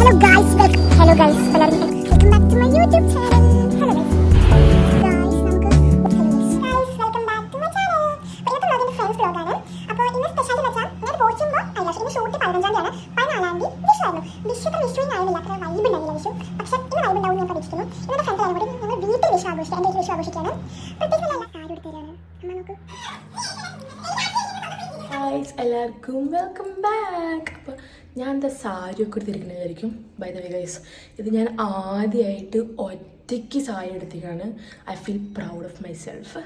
Hello guys, welcome back to my YouTube channel. Hello guys. Welcome back to my channel. ഇന്നത്തെ വ്ലോഗിന്റെ friends വ്ലോഗാണ്. അപ്പോൾ ഇന്ന് special വെച്ചാൽ ഞാൻ പോസ്റ്റുമ്പോൾ ഇന്ന് ഷൂട്ട് 15-ാം തീയതിയാണ്. 14-ാം തീയതി വിഷു ആയിരുന്നു. വിഷു ആയിരുന്നില്ല, അത്ര വൈബ് ഉണ്ടായിരുന്നില്ല വിഷു. പക്ഷേ ഇന്ന് വൈബ് ഉണ്ടാവും ഞാൻ പ്രതീക്ഷിക്കുന്നു. ഇന്നത്തെ ഫ്രണ്ട്സ് എല്ലാവരും കൂടി ഞങ്ങൾ വീട്ടിൽ വിഷു ആഘോഷിക്കാം. എൻ്റെ വിഷു ആഘോഷിക്കുകയാണ്. പ്രത്യേകിച്ച് സാരി എടുത്തരാണ്. അമ്മ നോക്ക്. എല്ലാവർക്കും വെൽക്കം ബാക്ക്. അപ്പോൾ ഞാൻ എന്താ സാരിയൊക്കെ എടുത്തിരിക്കുന്നതായിരിക്കും. ബൈ ദ വേ ഗൈസ്, ഇത് ഞാൻ ആദ്യമായിട്ട് ഒറ്റയ്ക്ക് സാരി എടുത്തിട്ടാണ്. I feel proud of my self.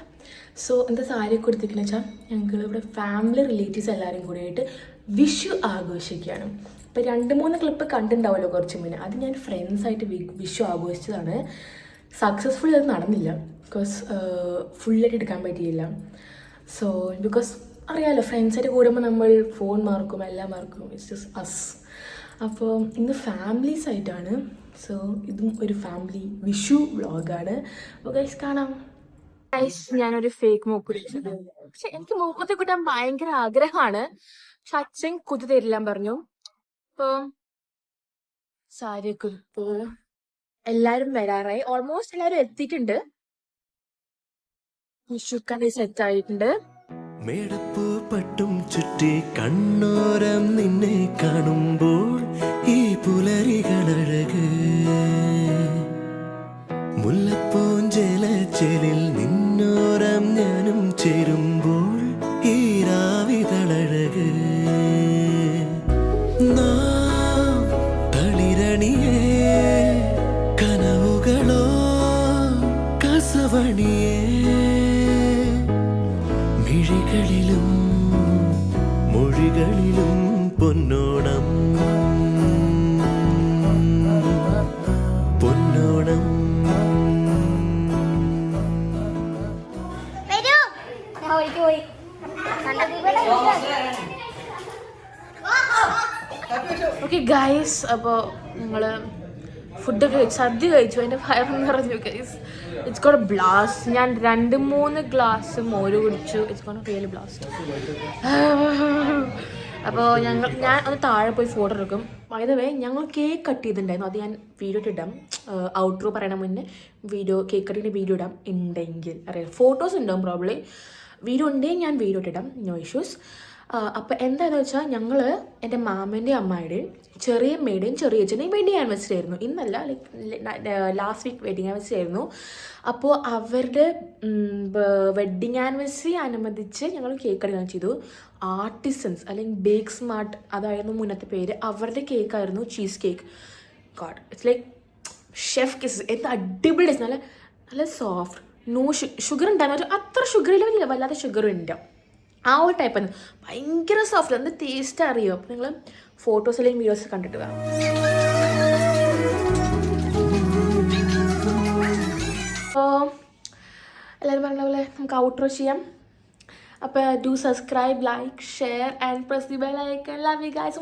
So എന്താ സാരിയൊക്കെ എടുത്തിരിക്കുന്നത് വെച്ചാൽ ഞങ്ങൾ ഇവിടെ ഫാമിലി റിലേറ്റീവ്സ് എല്ലാവരും കൂടിയായിട്ട് വിഷു ആഘോഷിക്കുകയാണ്. ഇപ്പോൾ 2-3 ക്ലിപ്പ് കണ്ടിട്ടുണ്ടാവുമല്ലോ കുറച്ച് മുന്നേ. അത് ഞാൻ ഫ്രണ്ട്സായിട്ട് വിഷു ആഘോഷിച്ചതാണ്. സക്സസ്ഫുള്ളി അത് നടന്നില്ല, ബിക്കോസ് ഫുള്ളായിട്ട് എടുക്കാൻ പറ്റിയില്ല. സോ ബിക്കോസ് അറിയാമല്ലോ, ഫ്രണ്ട്സായിട്ട് കൂടുമ്പോൾ നമ്മൾ ഫോൺ മാർക്കും എല്ലാം മാർക്കും. It's just us. അപ്പോൾ ഇന്ന് ഫാമിലീസ് ആയിട്ടാണ്. സോ ഇതും ഒരു ഫാമിലി വിഷു വ്ളോഗാണ്. അപ്പോൾ ഗൈസ് കാണാം. ഗൈസ്, ഞാനൊരു ഫേക്ക് മൂക്ക് കുടിച്ചത്. പക്ഷെ എനിക്ക് മൂക്കുത്തി കിട്ടാൻ ഭയങ്കര ആഗ്രഹമാണ്. പക്ഷെ അച്ഛൻ കുത്തി തരില്ല പറഞ്ഞു. അപ്പോൾ സാരിയൊക്കെ ഇപ്പോൾ എല്ലാവരും വരാറായി. ഓൾമോസ്റ്റ് എല്ലാവരും എത്തിയിട്ടുണ്ട്. വിഷുക്കറി സെറ്റ് ആയിട്ടുണ്ട്. മേടപ്പൂ പട്ടും ചുറ്റി കണ്ണോരം നിന്നെ കാണുമ്പോൾ ഈ പുലരികളഴക്, മുല്ലപ്പൂഞ്ചേലച്ചേലിൽ നിന്നോരം ഞാനും ചേരുമ്പോൾ ഈ രാവിതളഴക്, നാം തളിരണിയേ കനവുകളോ കസവണിയേ, മിഴികളിലും മൊഴികളിലും പൊന്നോണം പൊന്നോണം. ഓക്കെ ഗൈസ്, അപ്പോൾ ഞങ്ങൾ ഫുഡ് കഴിച്ചു, സദ്യ കഴിച്ചു. അതിൻ്റെ ഫയർ നിറഞ്ഞു guys. It's got A blast. ഞാൻ 2-3 ഗ്ലാസ് മോര് കുടിച്ചു. It's got A really blast. അപ്പോൾ ഞാൻ ഒന്ന് താഴെ പോയി ഫോട്ടോ എടുക്കും. ബൈ ദ വേ, ഞങ്ങൾ കേക്ക് കട്ട് ചെയ്തിട്ടുണ്ടായിരുന്നു. അത് ഞാൻ വീഡിയോ ഇടാം. ഔട്ട്രോ പറയണ മുന്നേ കേക്ക് കട്ടിൻ്റെ വീഡിയോ ഇടാം. ഉണ്ടെങ്കിൽ അറിയാം, ഫോട്ടോസ് ഉണ്ടാവും പ്രോബ്ലി. വീഡിയോ ഉണ്ടെങ്കിൽ ഞാൻ വീഡിയോ ഇട്ടിടാം, നോ ഇഷ്യൂസ്. അപ്പോൾ എന്താണെന്ന് വെച്ചാൽ ഞങ്ങൾ എൻ്റെ മാമൻ്റെയും അമ്മായുടെയും ചെറിയമ്മയുടെയും ചെറിയച്ഛൻ്റെയും വെഡിങ് ആനിവേഴ്സറി ആയിരുന്നു. ഇന്നല്ല, like last week wedding anniversary ആയിരുന്നു. അപ്പോൾ അവരുടെ വെഡിങ് ആനിവേഴ്സറി അനുബന്ധിച്ച് ഞങ്ങൾ കേക്ക് കട്ടിങ് ചെയ്തു. ആർട്ടിസൻസ് അല്ലെങ്കിൽ ബേക്ക് സ്മാർട്ട്, അതായിരുന്നു മുന്നത്തെ പേര്. അവരുടെ കേക്കായിരുന്നു cheese cake. God, it's like chef kiss. എന്താ അടിപൊളി ടേസ്റ്റ്. നല്ല സോഫ്റ്റ്. നോ ഷുഗർ ഉണ്ടായിരുന്നു. അത്ര ഷുഗറില്ല, വല്ലാതെ ഷുഗറും ഉണ്ട്. ആ ഒരു ടൈപ്പാണ്. ഭയങ്കര സോഫ്റ്റ്. അതിൻ്റെ ടേസ്റ്റ് അറിയോ? അപ്പോൾ നിങ്ങൾ ഫോട്ടോസ് അല്ലെങ്കിൽ വീഡിയോസ് കണ്ടിട്ട് വേണം. അപ്പോൾ എല്ലാവരും പറഞ്ഞ പോലെ നമുക്ക് ഔട്ട്രോ ചെയ്യാം. അപ്പോൾ do subscribe, like, share and press the bell icon. Love you guys.